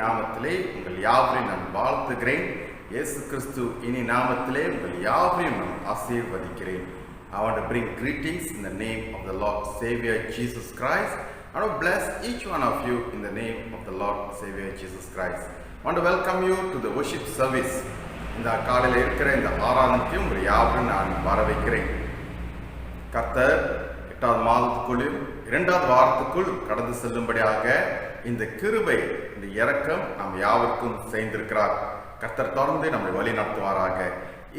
நாமத்திலே உங்கள் யாவரையும் நான் வாழ்த்துகிறேன். இயேசு கிறிஸ்து இனி நாமத்திலே உங்கள் யாவரையும் நான் ஆசீர்வதிக்கிறேன். I want to bring greetings in the name of the Lord Savior Jesus Christ. I want to bless each one of you in the name of the Lord Savior Jesus Christ. I want to welcome you to the worship service. இந்த காலையில் இருக்கிற இந்த ஆராதனைக்கு உங்கள் யாவரையும் நான் வரவேற்கிறேன். கர்த்தர் 8வது மாதத்துக்குள்ளும் 2வது வாரத்துக்குள் கடந்து செல்லும்படியாக இந்த கிருபை, இந்த இரக்கம் நாம் யாவருக்கும் செய்திருக்கிறார். கர்த்தர் தொடர்ந்து நம்மை வழி நடத்துவாராக.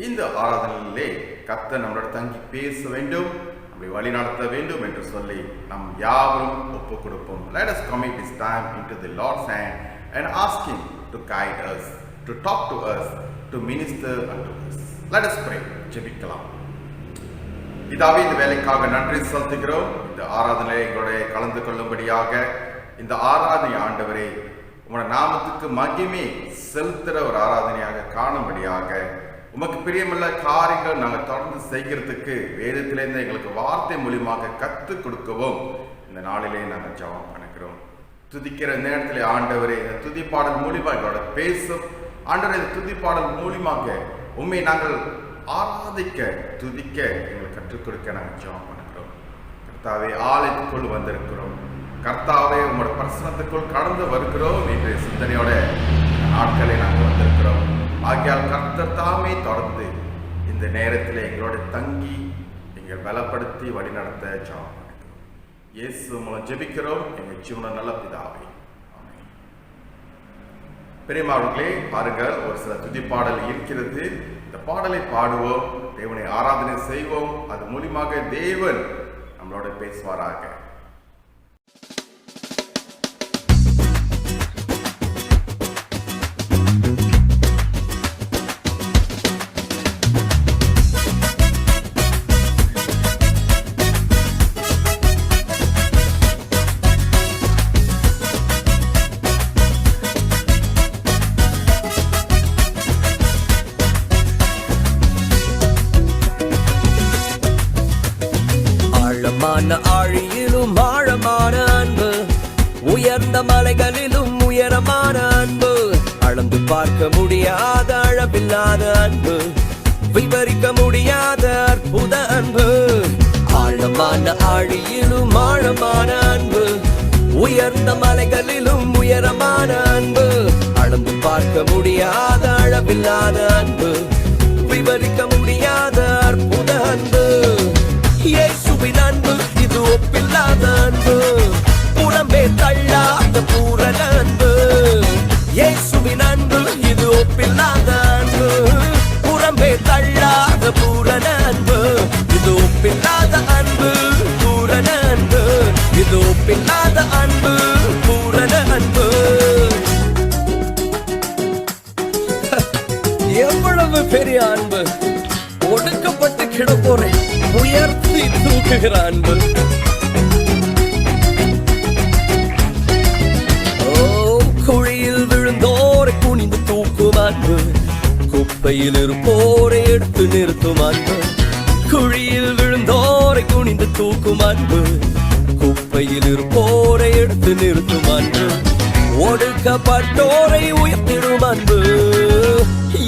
இந்த ஆராதனையிலே கர்த்தர் நம்மளோட தங்கி பேச வேண்டும், நம்மை வழி நடத்த வேண்டும் என்று சொல்லி நாம் யாவரும் ஒப்பு கொடுப்போம். Let us commit this time into the Lord's hand and ask Him to guide us, to talk to us, to minister unto us. Let us pray. ஜெபிக்கலாம். பிதாவே, இந்த வேலைக்காக நன்றி செலுத்துகிறோம். இந்த ஆராதனை எங்களோட கலந்து கொள்ளும்படியாக இந்த ஆராதனை ஆண்டவரே உங்களுடைய நாமத்துக்கு மகிமை செலுத்துகிற ஒரு ஆராதனையாக காணும்படியாக உமக்கு பிரியமுள்ள காரியங்கள் நாங்கள் தொடர்ந்து செய்கிறதுக்கு வேதத்திலேருந்து எங்களுக்கு வார்த்தை மூலியமாக கற்றுக் கொடுக்கவும் இந்த நாளிலே நாங்கள் ஜெபம் பண்ணுகிறோம். துதிக்கிற நேரத்தில் ஆண்டவரே இந்த துதிப்பாடல் மூலியமாக எங்களோட பேசும் ஆண்டவரே. இந்த துதிப்பாடல் மூலியமாக உண்மை நாங்கள் ஆராதிக்க துதிக்க எங்களுக்கு கற்றுக் கொடுக்க நாங்கள் ஜெபம் பண்ணுகிறோம். கர்த்தாவே, ஆலயத்துக்குள் வந்திருக்கிறோம். கர்த்தாவே, உங்களோட பிரசனத்துக்குள் கடந்து வருகிறோம் என்ற சிந்தனையோட நாட்களை நாங்கள் வந்திருக்கிறோம். ஆகையால் கர்த்தர் தாமே தொடர்ந்து இந்த நேரத்தில் எங்களோட தங்கி எங்கள் பலப்படுத்தி வழிநடத்த ஜெபம் பண்ணுகிறோம். இயேசு மூலம் ஜெபிக்கிறோம் எங்கள் ஜீவன நல்ல பிதாவே, ஆமென். பிரியமானவர்களே, பாருங்கள், ஒரு சில துதிப்பாடல் இருக்கிறது. இந்த பாடலை பாடுவோம், தேவனை ஆராதனை செய்வோம். அது மூலியமாக தேவன் நம்மளோட பேசுவாராக. ஆழியிலும் ஆழமான அன்பு, உயர்ந்த மலைகளிலும் உயரமான அன்பு, அளந்து பார்க்க முடியாத அளவில்லாத அன்பு, விவரிக்க முடியாத அற்புத அன்பு. ஆழமான ஆழியிலும் ஆழமான அன்பு, உயர்ந்த மலைகளிலும் உயரமான அன்பு, அளந்து பார்க்க முடியாத அளவில்லாத அன்பு, விவரிக்க முடியாத அற்புத அன்பு. இயேசுவின் அன்பு இது ஒப்பில்லாத அன்பு, புறம்பே தள்ளாத பூரண அன்பு. இயேசுவின் அன்பு இது ஒப்பில்லாத அன்பு, புறம்பே தள்ளாத பூரண அன்பு. இது ஒப்பில்லாத அன்பு, பூரண அன்பு. இது ஒப்பில்லாத அன்பு, பூரண அன்பு. எவ்வளவு பெரிய அன்பு! ஒடுக்கப்பட்டு கிடப்போரை உயர்த்தி தூக்குகிற அன்பு. குழியில் விழுந்தோரை குனிந்து தூக்கும் அன்பு, குப்பையில் இருப்போரை எடுத்து நிறுத்தும் அன்பு. குழியில் விழுந்தோரை குனிந்து தூக்கும் அன்பு, குப்பையில் இருப்போரை எடுத்து நிறுத்தும் அன்பு. ஒடுக்கப்பட்டோரை உயர்த்திடும் அன்பு,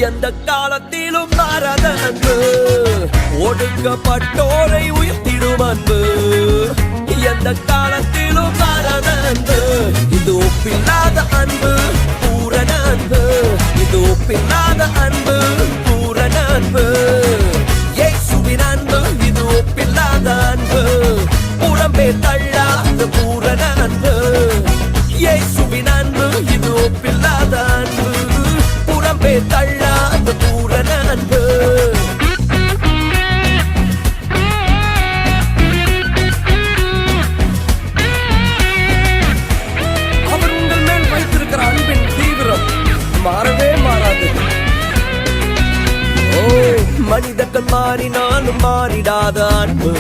எந்த காலத்திலும் மாறாத அன்பு. ஒடுக்கப்பட்டோரை உயர்த்திடும் அன்பு, எந்த காலத்திலும் மாறாத அன்பு. இது ஒப்பில்லாத அன்பு, பூரண அன்பு. இது ஒப்பில்லாத அன்பு, பூரண அன்பு. இயேசுவின் அன்பு இது ஒப்பில்லாத அன்பு, புறம்பே தள்ளாத பூரண அன்பு. இயேசுவின் அன்பு இது ஒப்பில்லாத அன்பு, புறம்பே தள்ளாத பூரண அன்பு. அவர் உங்கள் மேல் வைத்திருக்கிற அன்பின் தீவிரம் மாறவே மாறாது. மனிதர்கள் மாறினாலும் மாறிடாத அன்பு,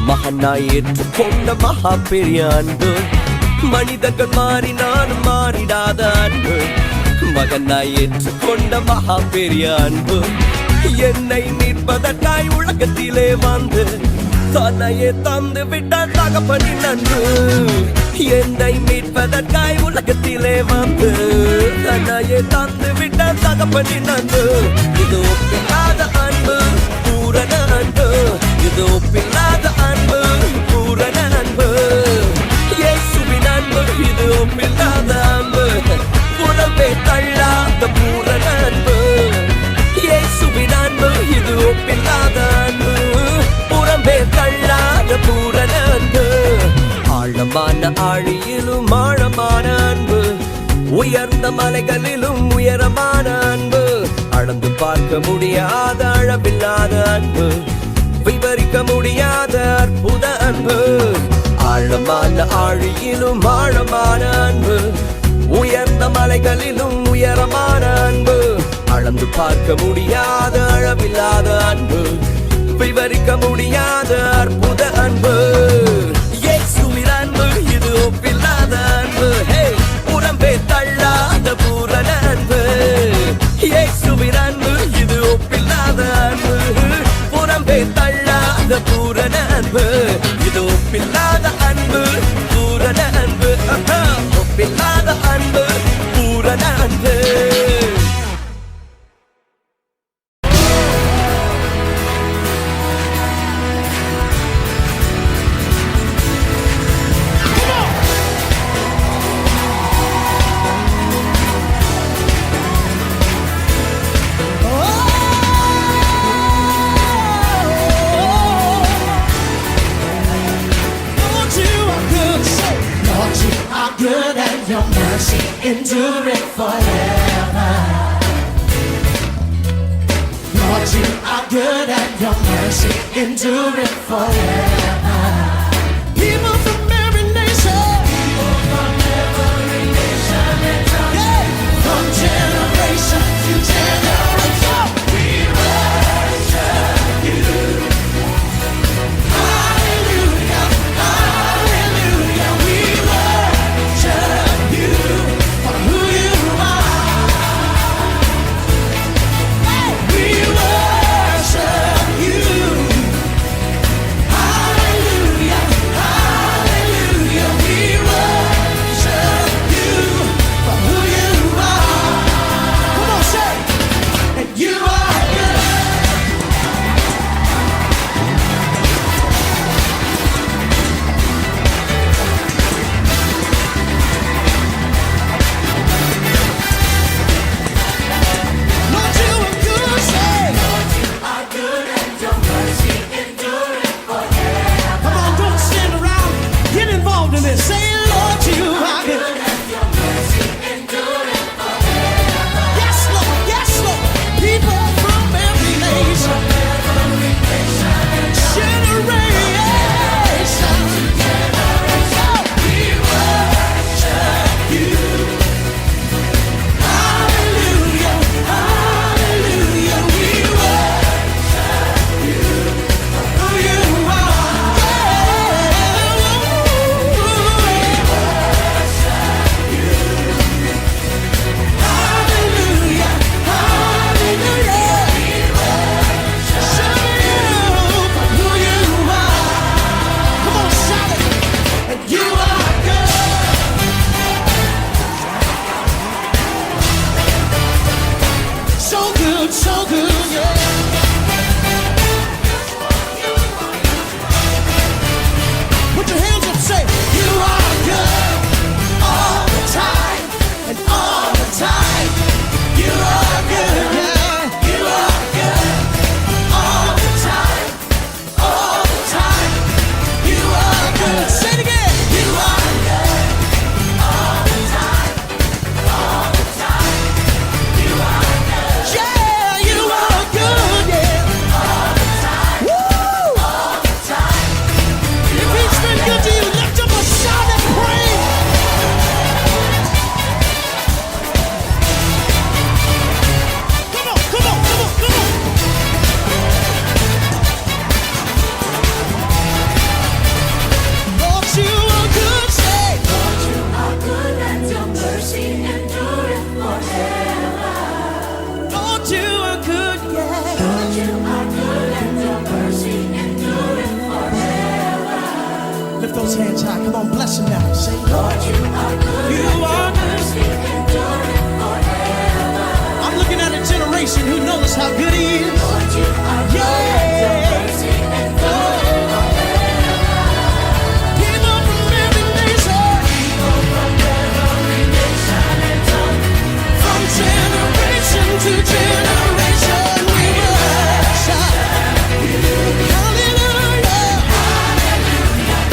மகனாய் ஏற்றுக்கொண்ட மகா பெரிய அன்பு. மனிதர்கள் மாறினாலும் மாறிடாத அன்பு, மகனாய் ஏற்றுக்கொண்ட மகா பெரிய அன்பு. என்னை மீட்பதற்காய் உலகத்திலே வந்து தன்னையே தந்து விட்டான் தகப்பனின் அன்பு என்னை மீட்பதற்காய் உலகத்திலே வந்து தன்னையே தந்து விட்டான் தகப்பனின் அன்பு இது ஒப்பில்லாத அன்பு பூரண அன்பு இது ஒப்பில்லாத அன்பு பூரண அன்பு இயேசுவின் அன்பு இது ஒப்பில்லாத அன்பு புறம்பே தள்ளாத பூரண அன்பு இயேசுவின் அன்பு இது ஒப்பில்லாத அன்பு புறம்பே தள்ளாத பூரண அன்பு ஆழமான ஆழியிலும் ஆழமான அன்பு உயர்ந்த மலைகளிலும் உயரமான அன்பு அளந்து பார்க்க முடியாத அளவில்லாத அன்பு விவரிக்க முடியாத அற்புத அன்பு ஆழமான ஆழியிலும் ஆழமான அன்பு உயர்ந்த மலைகளிலும் உயரமான அன்பு அளந்து பார்க்க முடியாத அளவில்லாத அன்பு விவரிக்க முடியாத அற்புத அன்பு இயேசுவின் அன்பு இது ஒப்பில்லாத அன்பு புறம்பே தள்ளாத பூரண அன்பு இயேசுவின் அன்பு இது ஒப்பில்லாத அன்பு புறம்பே தள்ளாத பூரண அன்பு இது ஒப்பில்லாத அன்பு பூரண அன்பு ஒப்பில்லாத அன்பு பூரண அன்பு Good and your mercy endureth forever. Lord, you are good and your mercy endureth forever. People from every nation, and tongue, from generation to generation, we worship you. Hallelujah, hallelujah, we you for who you are. We worship you. Hallelujah, hallelujah. those hands high. Come on, bless him now. Say, Lord, you are good. You are good. Mercy endureth forever. I'm looking at a generation who knows how good he is. Lord, you are good. Your mercy endureth forever. People from every nation. People from every nation and tongue. From generation to generation, we worship you. Hallelujah. Hallelujah.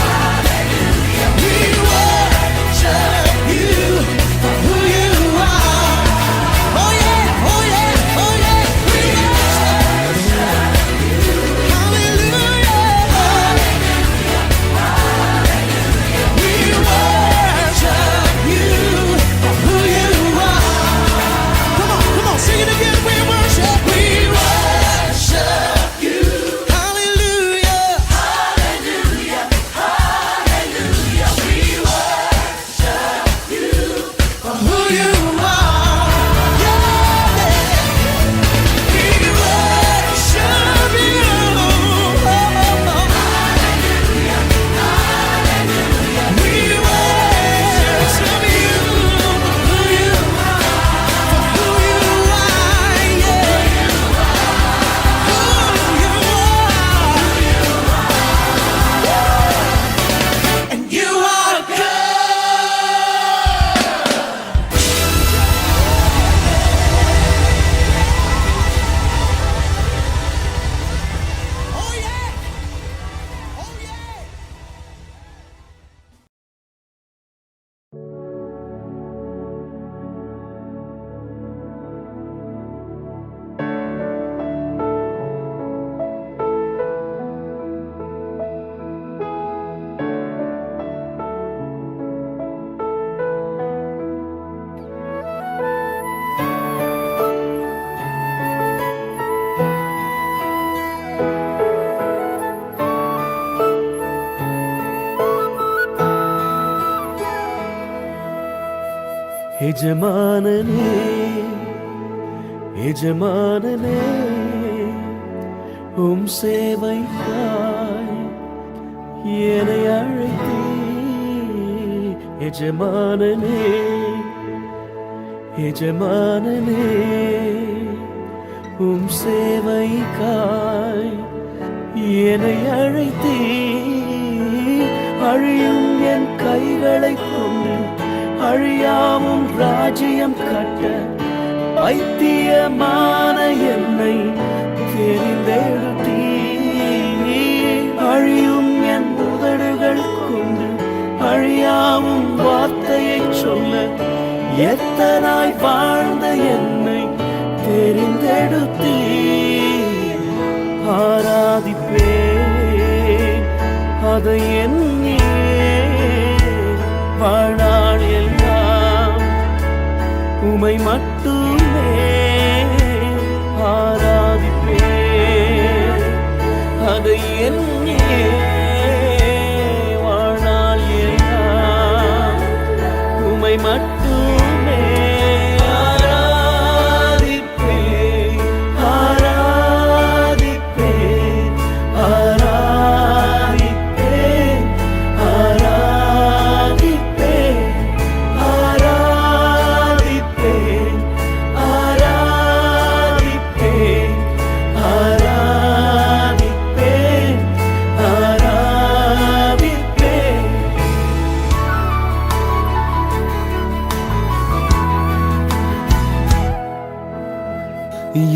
Hallelujah. We worship you for who you are. Oh yeah, oh yeah, oh yeah. We worship you. Hallelujah. Hallelujah. Hallelujah. We worship you for who you are. Come on, sing it again. We worship you. Hallelujah. Hallelujah. Hallelujah. We worship you for who you are. Yeah. We worship you. Hallelujah. Hallelujah. We worship you for who you are. For who you are. Yeah. Who you are. And you are good. Oh yeah. Oh yeah. எஜமானனே எஜமானனே உம் சேவைக்காய் என்னை அழைத்தீ எஜமானனே எஜமானனே உம் சேவைக்காய் என்னை அழைத்தீ அழியும் என் கைகளைக் கொண்டு அழியாவும் ராஜ்யம் கட்ட பைத்தியமான என்னை தெரிந்தெடுத்தீ அழியும் என் உதடுகள் கொண்டு அழியாவும் வார்த்தையை சொல்ல எத்தனாய் வாழ்ந்த என்னை தெரிந்தெடுத்தீ ஆராதிப்பேன் அதை எண்ணி வாழ்நாள் எல்லாம் உமை மட்டுமே ஆராதிப்பேன் அதை எண்ணி வாழ்நாள் எல்லாம் உமை மட்டுமே ஆராதிப்பேன் ஆராதிப்பேன் ஆராதிப்பேன் ஆராதிப்பேன் ஆராதிப்பேன் ஆராதிப்பேன் ஆராதிப்பேன் ஆராதிப்பேன்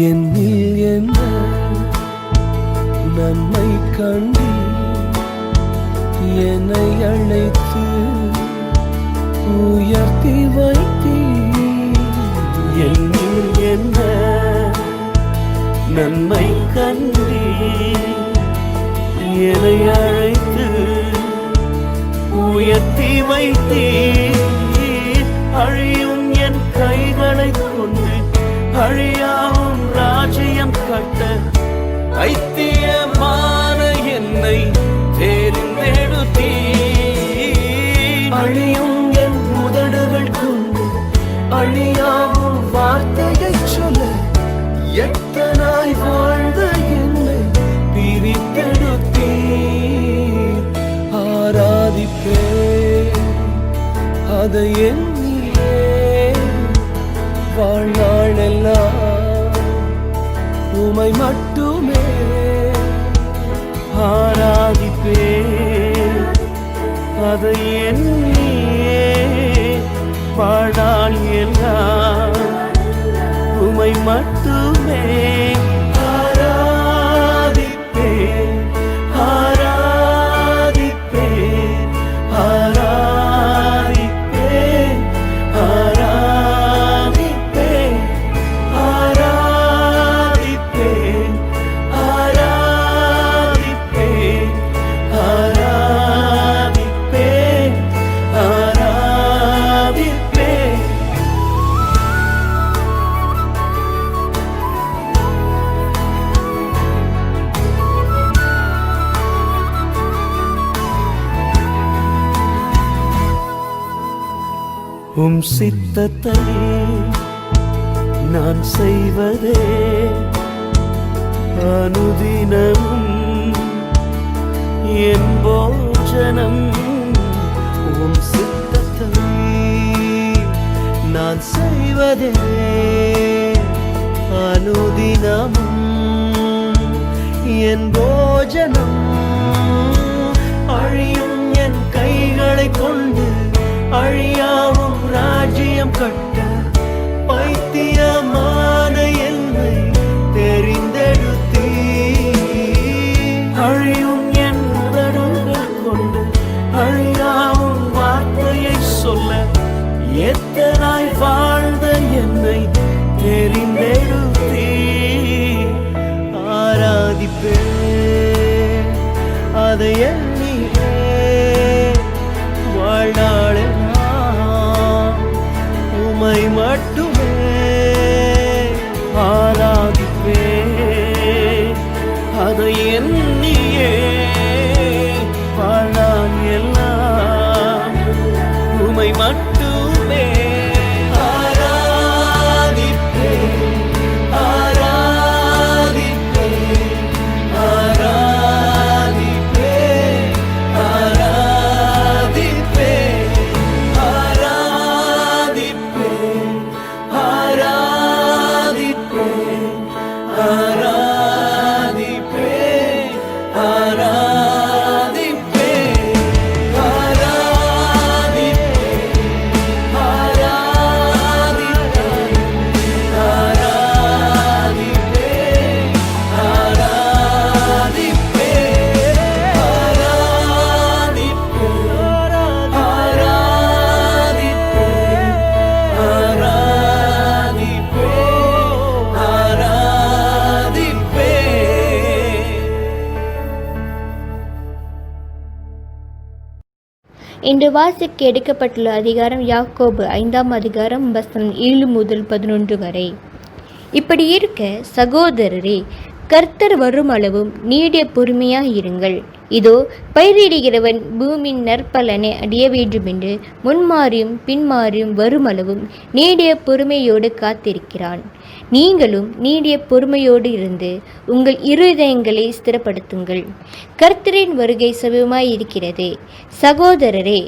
என்னில் என்ன நன்மை கண்டு என்னை அழைத்து உயர்த்தி வைத்தீ என்னில் என்ன நன்மை கண்டு என்னை அழைத்து உயர்த்தி வைத்தீ அழியும் என் கைகளைக் கொண்டு அழியாவும் ராஜ்யம் கட்ட பைத்தியமான என்னை தெரிந்தெடுத்தீ அழியும் என் உதடுகள் கொண்டு அழியாவும் வார்த்தையை சொல்ல எத்தனாய் வாழ்ந்த என்னை பிரித்தெடுத்தீ ஆரா அதை எண்ணியே வாழ்நாளெல்லாம் உமை மட்டுமே ஆராதிப்பேன். அதை எண்ணியே வாழ்நாள் எல்லாம் உமை மட்டுமே ஆராதிப்பேன், ஆராதிப்பேன், ஆராதிப்பேன், ஆராதிப்பேன், ஆராதிப்பேன், ஆராதிப்பேன், ஆராதிப்பேன், ஆராதிப்பேன். உம் சித்தத்தை நான் செய்வதே அனுதினமும் என் போஜனம். உம் சித்தத்தை நான் செய்வதே அனுதினமும் என் போஜனம். அழியும் என் கைகளை கொண்டு அழியாவும் ராஜ்யம் கட்ட பைத்தியமான என்னை தெரிந்தெடுத்தீ. அழியும் என் உதடுகள் கொண்டு அழியாவும் வார்த்தையை சொல்ல எத்தனாய் வாழ்ந்த என்னை தெரிந்தெடுத்தீ. ஆராதிப்பேன் அதை எண்ணியே வாழ்நாளெல்லாம் உமை மட்டுமே ஆராதிப்பேன். அதை எண்ணியே வாழ்நாள் எல்லாம் உமை மட்டுமே ஆராதிப்பேன், ஆராதிப்பேன், ஆராதிப்பேன், ஆராதிப்பேன், ஆராதிப்பேன், ஆராதிப்பேன், ஆராதிப்பேன், இன்று வாசிக்க எடுக்கப்பட்டுள்ள அதிகாரம் யாக்கோபு 5ஆம் அதிகாரம் வசனம் 7 முதல் 11 வரை. இப்படி இருக்க சகோதரரே, கர்த்தர் வரும் அளவும் நீடிய பொறுமையாயிருங்கள். இதோ பயிரிடுகிறவன் பூமியின் நற்பலனை அடைய வேண்டுமென்று முன்மாறியும் பின்மாறியும் வருமளவும் நீடிய பொறுமையோடு காத்திருக்கிறான். நீங்களும் நீடிய பொறுமையோடு இருந்து உங்கள் இருதயங்களை ஸ்திரப்படுத்துங்கள். கர்த்தரின் வருகை சமீபமாயிருக்கிறது. சகோதரரே,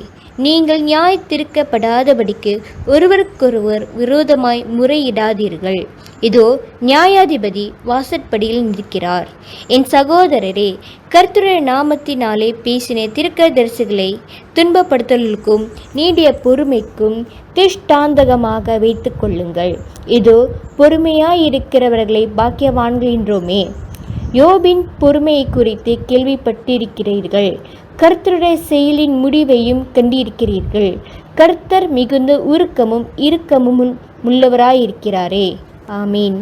நீங்கள் நியாயத்திருக்கப்படாதபடிக்கு ஒருவருக்கொருவர் விரோதமாய் முறையிடாதீர்கள். இதோ நியாயாதிபதி வாசற்படியில் நிற்கிறார். என் சகோதரரே, கர்த்தருடைய நாமத்தினாலே பேசின தீர்க்கதரிசிகளை துன்பப்படுத்தலுக்கும் நீடிய பொறுமைக்கும் திஷ்டாந்தகமாக வைத்து கொள்ளுங்கள். இதோ பொறுமையாயிருக்கிறவர்களை பாக்கியவான்கள் என்றோமே. யோபின் பொறுமையை குறித்து கேள்விப்பட்டிருக்கிறீர்கள். கர்த்தருடைய செயலின் முடிவையும் கண்டிருக்கிறீர்கள். கர்த்தர் மிகுந்த உருக்கமும் இரக்கமும் உள்ளவராயிருக்கிறாரே. ஆமீன்.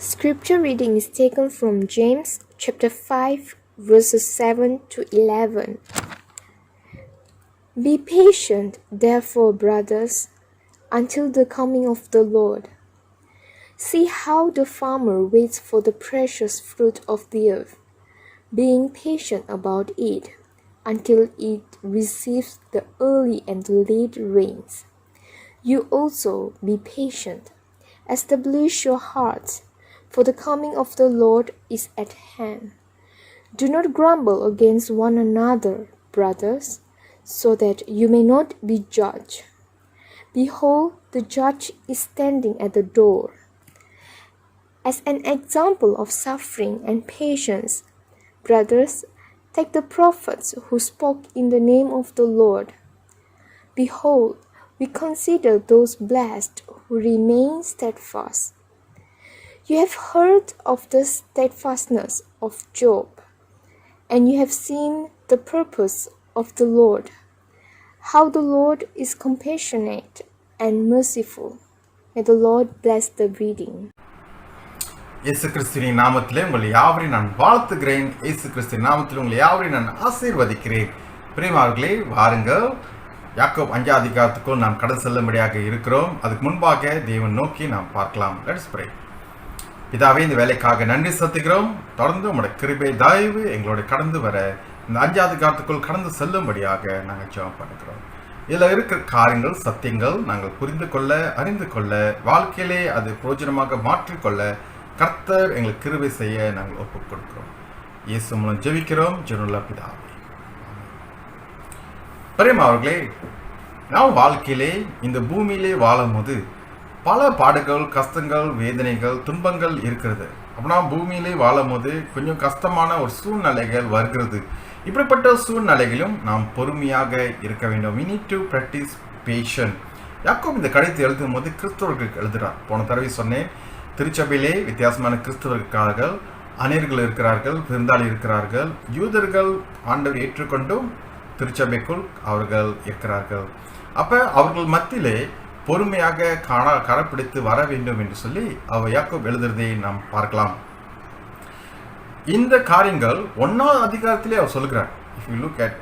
Scripture reading is taken from James chapter 5 verses 7 to 11. Be patient, therefore, brothers, until the coming of the Lord. See how the farmer waits for the precious fruit of the earth, being patient about it until it receives the early and late rains. You also be patient. Establish your hearts, for the coming of the Lord is at hand. Do not grumble against one another, brothers, so that you may not be judged. Behold, the judge is standing at the door. As an example of suffering and patience, brothers, take the prophets who spoke in the name of the Lord. Behold, we consider those blessed who remain steadfast. You have heard of the steadfastness of Job, and you have seen the purpose of the Lord, how the Lord is compassionate and merciful. May the Lord bless the reading. இயேசு கிறிஸ்துவின் நாமத்திலே உங்களை யாவரையும் நான் வாழ்த்துகிறேன். இயேசு கிறிஸ்துவின் நாமத்தில் உங்களை யாவரையும் நான் ஆசீர்வதிக்கிறேன். பிரியமானவர்களே, வாருங்கள், யாக்கோபு 5 அதிகாரத்துக்குள் நாம் கடந்து செல்லும்படியாக இருக்கிறோம். அதுக்கு முன்பாக தேவன் நோக்கி நாம் பார்க்கலாம். Let's pray. பிதாவே, இந்த வேலைக்காக நன்றி செலுத்துகிறோம். தொடர்ந்து உங்களுடைய கிருபை தயவு எங்களோட கடந்து வர இந்த 5 அதிகாரத்துக்குள் கடந்து செல்லும்படியாக நாங்கள் ஜெபம் பண்ணுகிறோம். இதில் இருக்கிற காரியங்கள், சத்தியங்கள் நாங்கள் புரிந்து கொள்ள, அறிந்து கொள்ள, வாழ்க்கையிலே அது பிரயோஜனமாக மாற்றிக்கொள்ள கர்த்தர் எங்களுக்கு கிருபை செய்ய நாங்கள் ஒப்புக் கொடுக்கிறோம். இயேசு மூலம் ஜெபிக்கிறோம், ஜெபமுள்ள பிதாவே. பிரியமானவர்களே, நாம் வாழ்க்கையிலே இந்த பூமியிலே வாழும் போது பல பாடுகள், கஷ்டங்கள், வேதனைகள், துன்பங்கள் இருக்கிறது. அப்படின்னா பூமியிலே வாழும் போது கொஞ்சம் கஷ்டமான ஒரு சூழ்நிலைகள் வருகிறது. இப்படிப்பட்ட சூழ்நிலைகளும் நாம் பொறுமையாக இருக்க வேண்டும். we need to practice patience. யாக்கோபு இந்த கடிதத்தை எழுதும் போது கிறிஸ்தவர்களுக்கு எழுதுகிறார். போன தடவை சொன்னேன், திருச்சபையிலே வித்தியாசமான கிறிஸ்தவர்களுக்காக அநேகர்கள் இருக்கிறார்கள், விருந்தாளி இருக்கிறார்கள். யூதர்கள் ஆண்டவர் ஏற்றுக்கொண்டும் திருச்சபைக்குள் அவர்கள் இருக்கிறார்கள். அப்போ அவர்கள் மத்தியிலே பொறுமையாக கடைப்பிடித்து வர வேண்டும் என்று சொல்லி அவர் யாக்கோபு எழுதுறதை நாம் பார்க்கலாம். இந்த காரியங்கள் 1வது அதிகாரத்திலே அவர் சொல்கிறார். If you look at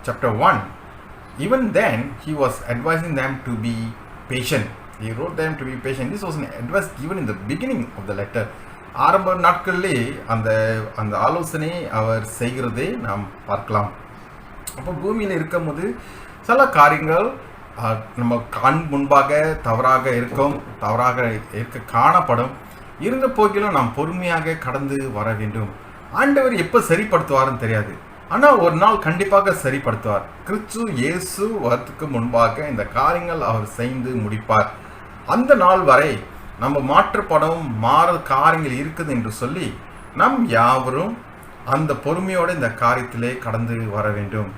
chapter 1, even then he was advising them to be patient. He wrote them to be patient. This was an advice given in the beginning of the letter. ஆரம்ப நாட்களிலே அந்த ஆலோசனை அவர் செய்கிறதை நாம் பார்க்கலாம். அப்போ பூமியில் இருக்கும் போது சில காரியங்கள் நம்ம கண் முன்பாக தவறாக இருக்க காணப்படும். இருந்த போக்கிலும் நாம் பொறுமையாக கடந்து வர வேண்டும். ஆண்டவர் எப்போ சரிப்படுத்துவார்னு தெரியாது, ஆனால் ஒரு நாள் கண்டிப்பாக சரிப்படுத்துவார். கிறிஸ்து இயேசு வரத்துக்கு முன்பாக இந்த காரியங்கள் அவர் செய்து முடிப்பார். அந்த நாள் வரை நம்ம மாற்றப்படும் காரியங்கள் இருக்குது என்று சொல்லி நம் யாவரும் அந்த பொறுமையோடு இந்த காரியத்திலே கடந்து வர வேண்டும்.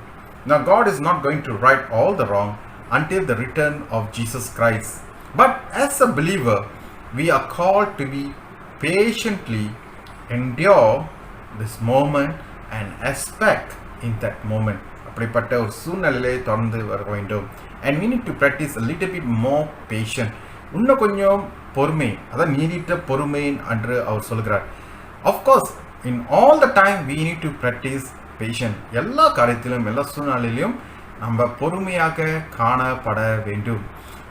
Now God is not going to right all the wrong until the return of Jesus Christ. But as a believer, we are called to be patiently endure this moment and expect in that moment. அப்படிப்பட்ட ஒரு சூழ்நிலையிலே தொடர்ந்து வர வேண்டும். And we need to practice a little bit more patient. இன்னும் கொஞ்சம் பொறுமை, அதான் நீடித்த பொறுமை என்று அவர் சொல்கிறார். Of course, in all the time we need to practice patience. எல்லா காரியத்திலும் எல்லா சூழ்நிலையிலும் நம்ம பொறுமையாக காணப்பட வேண்டும்.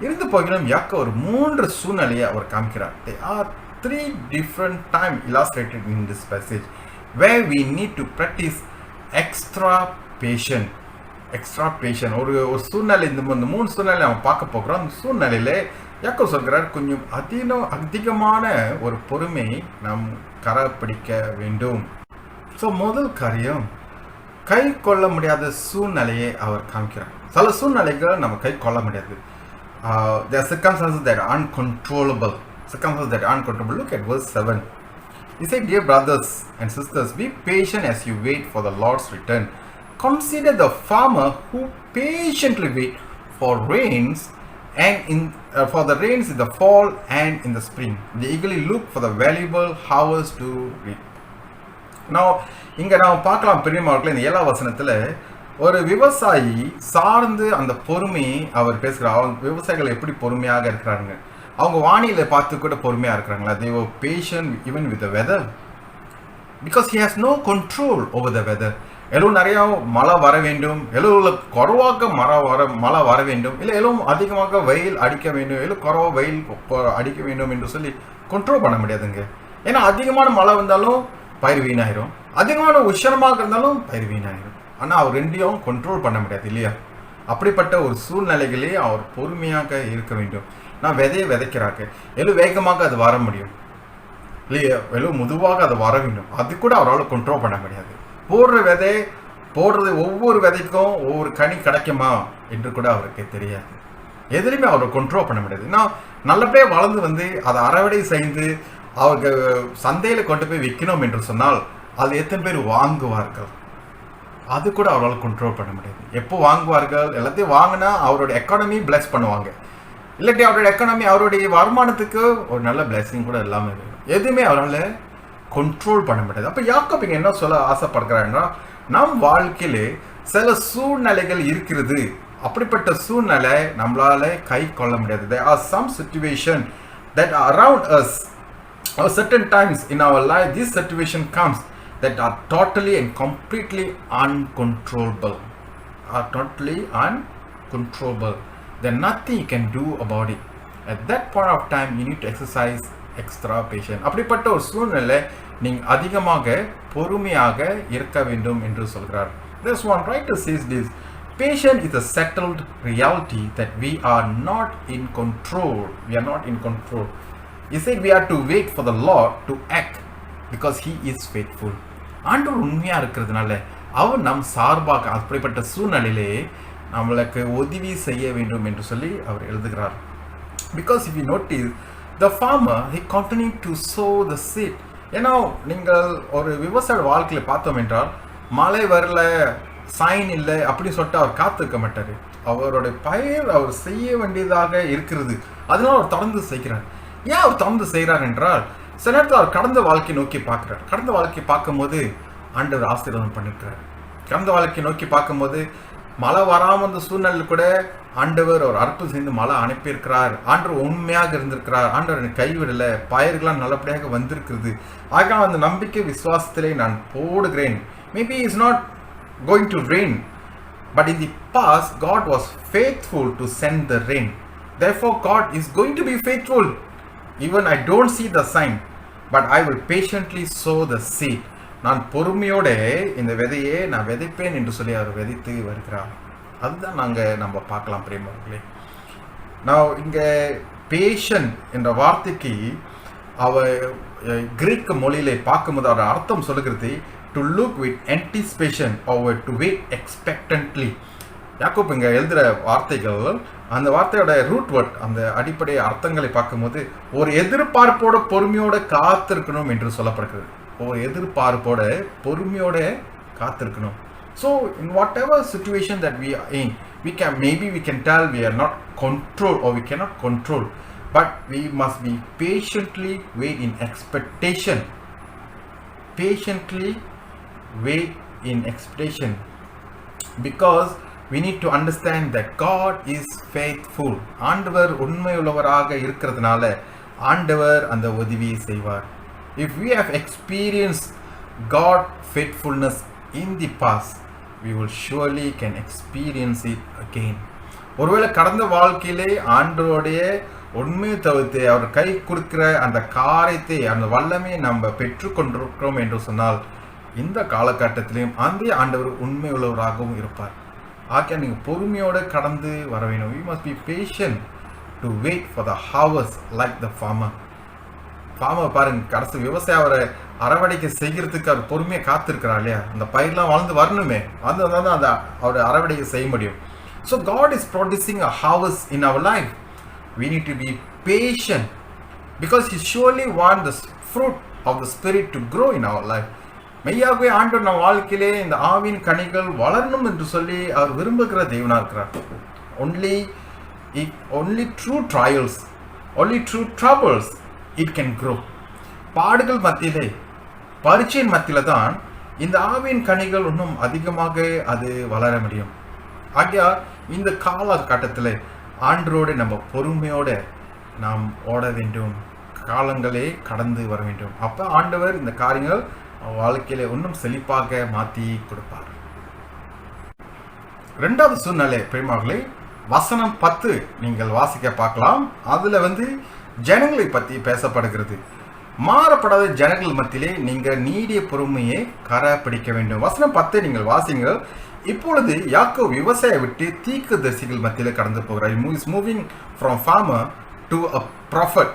இருந்து போகிலும் யாக்கோபு ஒரு 3 சூழ்நிலையை அவர் காமிக்கிறார். There are 3 different times illustrated in this passage where we need to practice extra patience. ஒரு சூழ்நிலை, இந்த 3 சூழ்நிலை நம்ம பார்க்க போகிறோம். அந்த சூழ்நிலையில யாக்கோபு சொல்கிறார், கொஞ்சம் அதிகமான ஒரு பொறுமை நாம் கடைப்பிடிக்க வேண்டும். ஸோ முதல் காரியம், கை கொள்ள முடியாத சூழ்நிலையை அவர் காமிக்கிறார். சில சூழ்நிலைகள் நம்ம கை கொள்ள முடியாது. There are circumstances that are uncontrollable. Look at verse 7. He said, "Dear brothers and sisters, be patient as you wait for the Lord's return. Consider the farmer who patiently wait for rains for the rains in the fall and in the spring. They eagerly look for the valuable hours to reap." Now, இங்கே நாம் பார்க்கலாம் பெரியமாவர்களே, இந்த 7ஆம் வசனத்தில் ஒரு விவசாயி சார்ந்து அந்த பொறுமையை அவர் பேசுகிறார். அவங்க விவசாயிகள் எப்படி பொறுமையாக இருக்கிறாங்க, அவங்க வானிலை பார்த்து கூட பொறுமையாக இருக்கிறாங்களா? They were patient even with the weather because he has no control over the weather. எல்லாம் நிறையா மழை வர வேண்டும், எல்லாம் குறைவாக மழை வர வேண்டும், இல்லை எல்லாம் அதிகமாக வெயில் அடிக்க வேண்டும், இல்லை குறைவாக வெயில் அடிக்க வேண்டும் என்று சொல்லி கண்ட்ரோல் பண்ண முடியாதுங்க. ஏன்னா அதிகமான மழை வந்தாலும் பயிர் வீணாயிரும், அதிகமான உஷ்ணமாக இருந்தாலும் பயிர் வீணாயிரும். ஆனால் அவர் ரெண்டையும் கண்ட்ரோல் பண்ண முடியாது இல்லையா? அப்படிப்பட்ட ஒரு சூழ்நிலைகளே அவர் பொறுமையாக இருக்க வேண்டும். நான் விதையை விதைக்கிறாங்க, எவ்வளோ வேகமாக அது வர முடியும் இல்லையா, எவ்வளோ மெதுவாக அது வர வேண்டும், அது கூட அவரால் கண்ட்ரோல் பண்ண முடியாது. போடுற விதை போடுறது ஒவ்வொரு விதைக்கும் ஒவ்வொரு கனி கிடைக்குமா என்று கூட அவருக்கு தெரியாது. எதுலையுமே அவரை கண்ட்ரோல் பண்ண முடியாது. ஏன்னா நல்லபடியாக வளர்ந்து வந்து அதை அறவடை செய்து அவருக்கு சந்தையில் கொண்டு போய் விற்கணும் என்று சொன்னால் அது எத்தனை பேர் வாங்குவார்கள், அது கூட அவரால் கண்ட்ரோல் பண்ண முடியாது. எப்போ வாங்குவார்கள், எல்லாத்தையும் வாங்கினா அவரோட எக்கானமி பிளஸ் பண்ணுவாங்க, இல்லாட்டி அவரோட எக்கானமி அவருடைய வருமானத்துக்கு ஒரு நல்ல பிளஸிங் கூட எல்லாமே இருக்கும். எதுவுமே அவரால் கண்ட்ரோல் பண்ண முடியாது. அப்போ யாக்கோபு இங்கே என்ன சொல்ல ஆசைப்படுகிறாருன்னா, நம் வாழ்க்கையிலே சில சூழ்நிலைகள் இருக்கிறது, அப்படிப்பட்ட சூழ்நிலை நம்மளால கை கொள்ள முடியாது. There are some situation that are around us, or certain times in our life this situation comes that are totally and completely uncontrollable, there's nothing you can do about it. At that point of time you need to exercise extra patience. அப்படிப்பட்ட ஒரு சூழ்நிலை நீங்க அதிகமாக பொறுமையாக இருக்க வேண்டும் என்று சொல்கிறார். There's one writer says this: patience is a settled reality that we are not in control. He said we are to wait for the Lord to act because he is faithful. ஆண்டவர் உண்மையா இருக்கிறதுனால அவர் நம் சார்பாக அப்படிப்பட்ட சூழ்நிலையிலே நம்மளுக்கு உதவி செய்ய வேண்டும் என்று சொல்லி அவர் எழுதுகிறார். Because if you notice, the farmer he continued to sow the seed. ஏன்னா நீங்கள் ஒரு விவசாய வாழ்க்கையில் பார்த்தோம் என்றால் மழை வரல, சைன் இல்லை அப்படின்னு சொல்லிட்டு அவர் காத்திருக்க மாட்டார். அவருடைய பயிர் அவர் செய்ய வேண்டியதாக இருக்கிறது, அதனால அவர் தொடர்ந்து செய்கிறார். ஏன் அவர் தொடர்ந்து செய்கிறார் என்றால், சில நேரத்தில் அவர் கடந்த வாழ்க்கையை நோக்கி பார்க்குறார். கடந்த வாழ்க்கையை பார்க்கும்போது ஆண்டவர் ஆசீர்வாதம் பண்ணிருக்கிறார். கடந்த வாழ்க்கையை நோக்கி பார்க்கும்போது மழை வராமல் அந்த சூழ்நிலையில் கூட ஆண்டவர் ஒரு அற்புதம் செய்து மழை அனுப்பியிருக்கிறார். ஆண்டவர் உண்மையாக இருந்திருக்கிறார். ஆண்டவர் எனக்கு கைவிடலை, பயிர்கள்லாம் நல்லபடியாக வந்திருக்கிறது. ஆக அந்த நம்பிக்கை விசுவாசத்திலே நான் போடுகிறேன். Maybe is not going to rain, but in the past God was faithful to send the rain. Therefore God is going to be faithful. Even I don't see the sign, but I will patiently sow the seed. நான் பொறுமையோட இந்த விதையை நான் விதைப்பேன் என்று சொல்லி அவர் விதைத்து வருகிறார். அதுதான் நம்ம பார்க்கலாம் பிரியமானவர்களே. நான் இங்கே பேஷன் என்ற வார்த்தைக்கு அவர் கிரீக் மொழியிலே பார்க்கும்போது அவர் அர்த்தம் சொல்லுகிறது to look with anticipation or to wait expectantly. யாக்கோபு இங்கே எழுதுகிற வார்த்தைகள், அந்த வார்த்தையோட ரூட் வேர்ட், அந்த அடிப்படை அர்த்தங்களை பார்க்கும்போது ஒரு எதிர்பார்ப்போட பொறுமையோட காத்திருக்கணும் என்று சொல்லப்படுகிறது. ஒரு எதிர்பார்ப்போட பொறுமையோட காத்திருக்கணும். So in whatever situation that we are in, we can tell we are not control or we cannot control, but we must be patiently wait in expectation. Patiently wait in expectation, because we need to understand that God is faithful. ஆண்டவர் உண்மையுள்ளவராக இருக்கிறதுனால ஆண்டவர் அந்த உதவியை செய்வார். If we have experienced God faithfulness in the past, we will surely can experience it again. ஒருவேளை கடந்த வாழ்க்கையிலே ஆண்டவருடைய உண்மையை தவிர்த்து அவர் கை கொடுக்கிற அந்த காரியத்தை, அந்த வல்லமையை நம்ம பெற்றுக்கொண்டிருக்கிறோம் என்று சொன்னால் இந்த காலகட்டத்திலையும் அந்த ஆண்டவர் உண்மை உள்ளவராகவும் இருப்பார். ஆக நீங்கள் பொறுமையோடு கடந்து வர வேண்டும். We must be patient to wait for the harvest like the farmer. பாருங்க, கடைசி விவசாயம் அவரை அறுவடைக்கு செய்கிறதுக்கு அவர் பொறுமையை காத்திருக்கிறார் இல்லையா? அந்த பயிரெலாம் வளர்ந்து வரணுமே, வந்தால் தான் அந்த அவரை அறுவடைக்கு செய்ய முடியும். So God is producing a harvest in our life. We need to be patient because He surely wants the fruit of the Spirit to grow in our life. மெய்யாகவே ஆண்டவர் நம் வாழ்க்கையிலே இந்த ஆவின் கனிகள் வளரணும் என்று சொல்லி அவர் விரும்புகிற தேவனாக இருக்கிறார். Only true trials, only true troubles it can grow. பாடுகள் மத்தியிலே, பரீட்சையின் மத்தியில தான் இந்த ஆவின் கனிகள் இன்னும் அதிகமாக அது வளர முடியும். ஆகியா இந்த காலகட்டத்தில் ஆண்டரோடு நம்ம பொறுமையோடு நாம் ஓட வேண்டும், காலங்களே கடந்து வர வேண்டும். அப்போ ஆண்டவர் இந்த காரியங்கள் வாழ்க்கையில இன்னும் செழிப்பாக மாற்றி கொடுப்பார். ரெண்டாவது சூழ்நிலை பிரியமானவர்களே, வசனம் 10 நீங்கள் வாசிக்க பார்க்கலாம். அதுல ஜனங்களை பற்றி பேசப்படுகிறது. மாறப்படாத ஜனங்கள் மத்தியிலே நீங்கள் நீடிய பொறுமையை கரப்பிடிக்க வேண்டும். வசனம் 10 நீங்கள் வாசிங்க. இப்பொழுது யாக்கோபு விவசாய விட்டு தீர்க்கதரிசிகள் மத்தியிலே கடந்து போகிறார். He is moving from farmer to a prophet.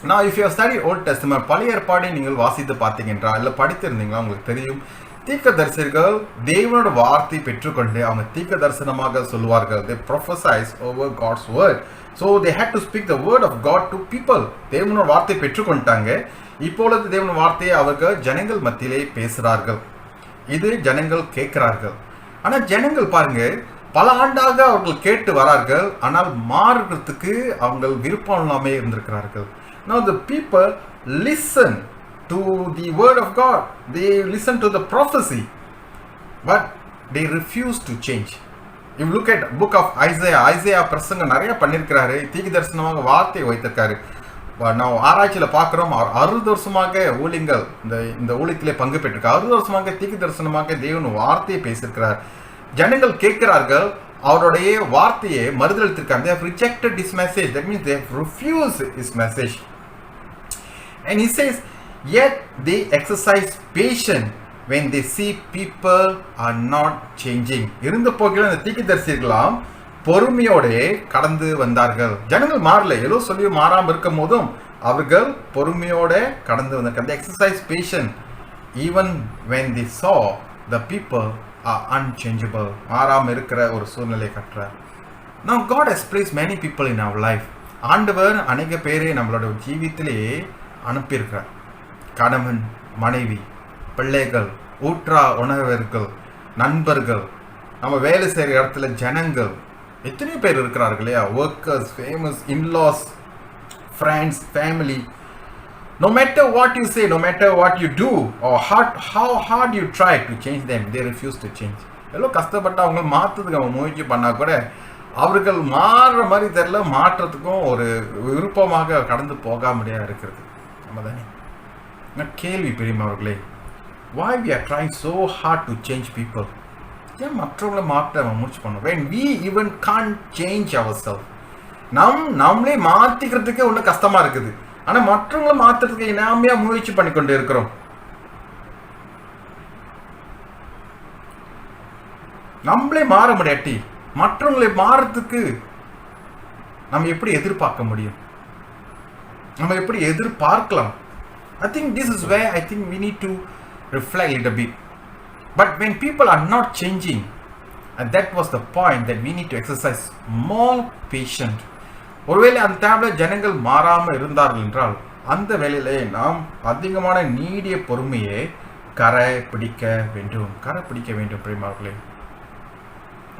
நான் if you study Old Testament பழைய ஏற்பாடை நீங்கள் வாசித்து பார்த்தீங்கன்றா இல்லை படித்திருந்தீங்களா உங்களுக்கு தெரியும், தீர்க்கதரிசிகள் தேவனோட வார்த்தை பெற்றுக்கொண்டு அவங்க தீர்க்க தரிசனமாக சொல்லுவார்கள். they prophesize over God's word, so they had to speak the word of God to people. தேவனோட வார்த்தை பெற்றுக்கொண்டாங்க. இப்பொழுது தேவனோட வார்த்தையை அவர்கள் ஜனங்கள் மத்தியிலே பேசுகிறார்கள். இது ஜனங்கள் கேட்கிறார்கள். ஆனால் ஜனங்கள் பாருங்க, பல ஆண்டாக அவர்கள் கேட்டு வரார்கள், ஆனால் மாறுறதுக்கு அவங்க விருப்பம் இல்லாமல் இருந்திருக்கிறார்கள். Now the people listen to the word of God, they listen to the prophecy, but they refuse to change. If you look at book of Isaiah பிரசங்கம் நிறைய பண்ணியிருக்கிறாரு, தீர்க்க தரிசனமாக வார்த்தை வைத்திருக்காரு. நான் ஆராய்ச்சியில் பார்க்குறோம், அவர் 60 வருஷமாக ஊழியங்கள் இந்த ஊழியத்திலே பங்கு பெற்றிருக்கார். 60 வருஷமாக தீர்க்க தரிசனமாக தேவன் வார்த்தையை பேசியிருக்கிறார். ஜனங்கள் கேட்கிறார்கள், அவருடைய வார்த்தையை மறுதளித்திருக்காங்க. They have rejected his message. That means they have refused his message. And he says, yet they exercise patience when they see people are not changing. இருந்த போக்கில் அந்த தீர்க்கதரிசிகளாம் பொறுமையோட கடந்து வந்தார்கள். ஜனங்கள் மாறல, ஏதோ சொல்லி மாறாமல் இருக்கும் போதும் அவர்கள் பொறுமையோட கடந்து வந்தார்கள். They exercise patience even when they saw the people are unchangeable. மாறாமல் இருக்கிற ஒரு சூழ்நிலை கற்றார். Now God has placed many people in our life. ஆண்டவர் அநேக பேரை நம்மளோட ஜீவித்திலே அனுப்பியிருக்கிறார். கணவன், மனைவி, பிள்ளைகள், ஊற்றா உணவர்கள், நண்பர்கள், நம்ம வேலை செய்கிற இடத்துல ஜனங்கள், எத்தனையோ பேர் இருக்கிறார்கள் இல்லையா? Workers, famous, in-laws, friends, family. No matter what you say, no matter what you do, or how hard you try to change them, they refuse to change. எவ்வளோ கஷ்டப்பட்டு அவங்க மாற்றுறதுக்கு அவங்க முயற்சி பண்ணால் கூட அவர்கள் மாறுற மாதிரி தெரியல, மாற்றத்துக்கும் ஒரு விருப்பமாக கடந்து போக முடியாது இருக்கிறது. நம்ம தானே கேள்வி பெரியவர்களே, why we are trying so hard to change people? ஏன் மற்றவங்களை மாற்ற முயற்சி பண்ணோம்? when we even can't change ourselves. நம்மளே மாற்றிக்கிறதுக்கே ஒன்றும் கஷ்டமாக இருக்குது, ஆனால் மற்றவங்களை மாற்றுறதுக்கு நாமையா முயற்சி பண்ணி கொண்டு இருக்கிறோம். நம்மளே மாற முடியாட்டி மற்றவங்களை மாறத்துக்கு நம்ம எப்படி எதிர்பார்க்க முடியும்? நம்ம எப்படி எதிர்பார்க்கலாம்? I think this is where I think we need to reflect a little bit. But when people are not changing, and that was the point that we need to exercise more patience. ஒருவேளை அந்த டைமில் ஜனங்கள் மாறாமல் இருந்தார்கள் என்றால் அந்த வேளையிலே நாம் அதிகமான நீடிய பொறுமையை கரை பிடிக்க வேண்டும் பிரியமார்களே.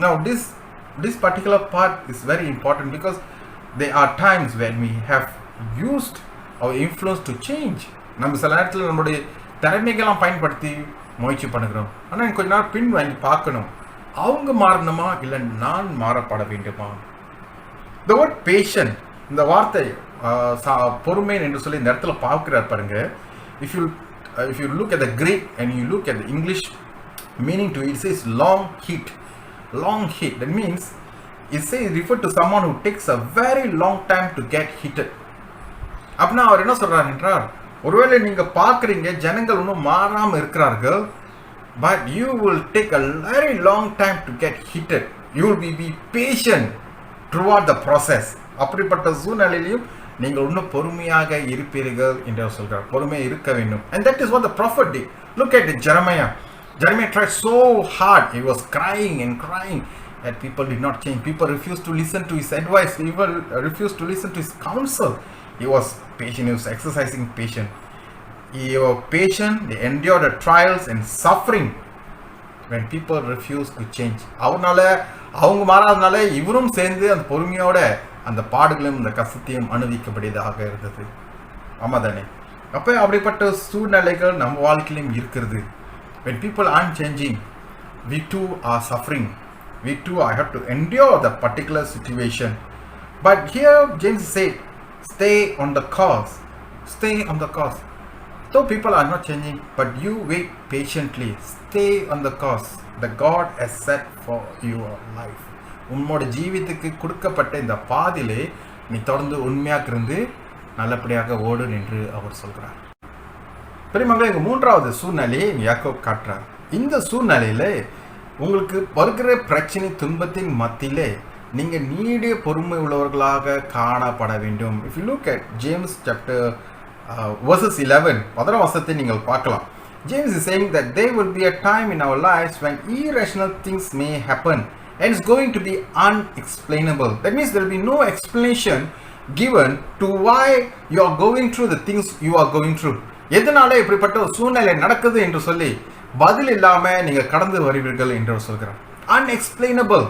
Now this particular part is very important because there are times when we have used our influence to change. நம்ம சில நேரத்தில் நம்மளுடைய திறமைகள்லாம் பயன்படுத்தி முயற்சி பண்ணுகிறோம். ஆனால் கொஞ்ச நேரம் பின் வாங்கி பார்க்கணும், அவங்க மாறணுமா இல்லை நான் மாறப்பட வேண்டுமா? The word patient, இந்த வார்த்தை பொறுமை என்று சொல்லி இந்த இடத்துல பார்க்கிறார் பாருங்க. If you look at the Greek and you look at the English meaning to it, it says long heat. That means it says refer to someone who takes a very long time to get heated. அப்படின்னா அவர் என்ன சொல்றார் என்றால், ஒருவேளை நீங்க பார்க்குறீங்க ஜனங்கள் இன்னும் மாறாமல் இருக்கிறார்கள், but you will take a very long time to get heated. You will be patient throughout the process. அப்படிப்பட்ட சூழ்நிலையிலும் நீங்கள் இன்னும் பொறுமையாக இருப்பீர்கள் என்று சொல்கிறார். பொறுமையாக இருக்க வேண்டும். And that is what the prophet did. Look at Jeremiah. Jeremiah tried so hard. He was crying and crying that people did not change. People refused to listen to his advice. People refused to listen to his counsel. He was patient. He was exercising patience. He was patient. They endured the trials and suffering when people refused to change. அவங்க மாறாதனால இவரும் சேர்ந்து அந்த பொறுமையோட அந்த பாடுகளையும் அந்த கஷ்டத்தையும் அனுபவிக்கப்படியதாக இருந்தது. ஆமா தானே? அப்போ அப்படிப்பட்ட சூழ்நிலைகள் நம்ம வாழ்க்கையிலும் இருக்கிறது. When people aren't changing, we too are suffering. We too have to endure the particular situation. But here James said, stay on the course. Stay on the course. Though people are not changing, but you wait patiently. Stay on the course that God has set for your life. உன்னோட ஜீவித்துக்கு கொடுக்கப்பட்ட இந்த பாதிலே நீ தொடர்ந்து உண்மையாக இருந்து நல்லபடியாக ஓடு என்று அவர் சொல்கிறார். பெரியமங்களே, இங்கே மூன்றாவது சூழ்நிலையை யாக்கோபு காட்டுறார். இந்த சூழ்நிலையில உங்களுக்கு வருகிற பிரச்சனை துன்பத்தின் மத்தியிலே நீங்கள் நீடிய பொறுமை உள்ளவர்களாக காணப்பட வேண்டும். If you look at James chapter verses 11, 11 வசனத்தை நீங்கள் பார்க்கலாம். James is saying that there will be a time in our lives when irrational things may happen and it's going to be unexplainable. That means there will be no explanation given to why you are going through the things you are going through. எதனால இப்படிப்பட்ட ஒரு சூழ்நிலை நடக்குது என்று சொல்லி பதில் இல்லாம நீங்க கடந்து வருவீர்கள் என்று சொல்கிறார். Unexplainable.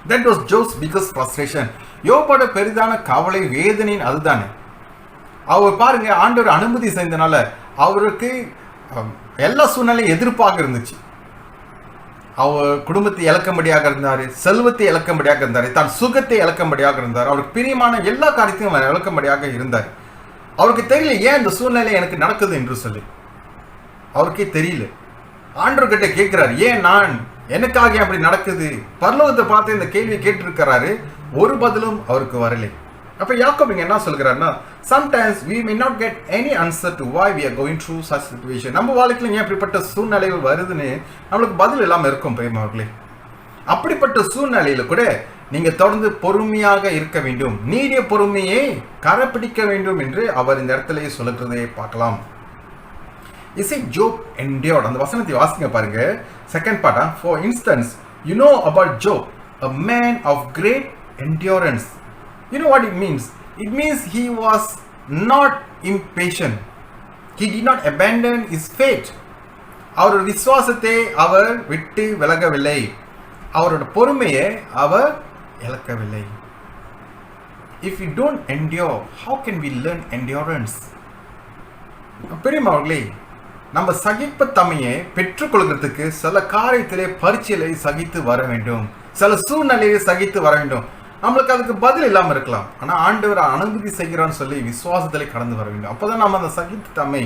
That was Job's biggest frustration. யோபோட பெரிதான கவலை வேதனையின் அதுதானே. அவர் பாருங்க, ஆண்டவர் அனுமதி செய்தனால அவருக்கு எல்லா சூழ்நிலையும் எதிர்ப்பாக இருந்துச்சு. அவர் குடும்பத்தை இழக்கும்படியாக இருந்தார், செல்வத்தை இழக்கும்படியாக இருந்தார், தான் சுகத்தை இழக்கும்படியாக இருந்தார், அவருக்கு பிரியமான எல்லா காரியத்தையும் இழக்கும்படியாக இருந்தார். அவருக்கு தெரியல ஏன் இந்த சூழ்நிலை எனக்கு நடக்குது என்று சொல்லி. அவருக்கே தெரியல. ஆண்டவர்கிட்ட கேட்கிறார், ஏன் நான், எனக்காக அப்படி நடக்குது? பரலோகத்தை பார்த்து இந்த கேள்வியை கேட்டிருக்கிறாரு, ஒரு பதிலும் அவருக்கு வரலை. அப்ப யாக்கோபு இங்க என்ன சொல்கிறாருன்னா, sometimes we may not get any answer to why we are going through such situation. நம்ம வாழ்க்கையில ஏன் இப்படிப்பட்ட சூழ்நிலைகள் வருதுன்னு நம்மளுக்கு பதில் இல்லாம இருக்கும் பிரியமானவர்களே. அப்படிப்பட்ட சூழ்நிலையில கூட நீங்க தொடர்ந்து பொறுமையாக இருக்க வேண்டும், நீடிய பொறுமையை கடைப்பிடிக்க வேண்டும் என்று அவர் இந்த இடத்திலேயே சொல்லுகிறதை பார்க்கலாம். Is it Job endured? அந்த வசனத்தை வாசிங்க பாருங்க. Second part. For instance, you know about Job, a man of great endurance. You know what it means? It means he was not impatient. He did not abandon his faith. அவருடைய விசுவாசத்தை அவர் விட்டு விலகவில்லை, அவருடைய பொறுமையை அவர் இழக்கவில்லை. If we don't endure, how can we learn endurance? பெரியமாவர்களே, நம்ம சகிப்புத்தன்மையை பெற்றுக்கொள்கிறதுக்கு சில காரியத்திலே பரீட்சையை சகித்து வர வேண்டும், சில சூழ்நிலையை சகித்து வர வேண்டும். நம்மளுக்கு அதுக்கு பதில் இல்லாமல் இருக்கலாம், ஆனால் ஆண்டவர் அனுமதி செய்கிறான்னு சொல்லி விசுவாசத்திலே கடந்து வர வேண்டும். அப்போதான் நம்ம அந்த சகிப்புத்தன்மை,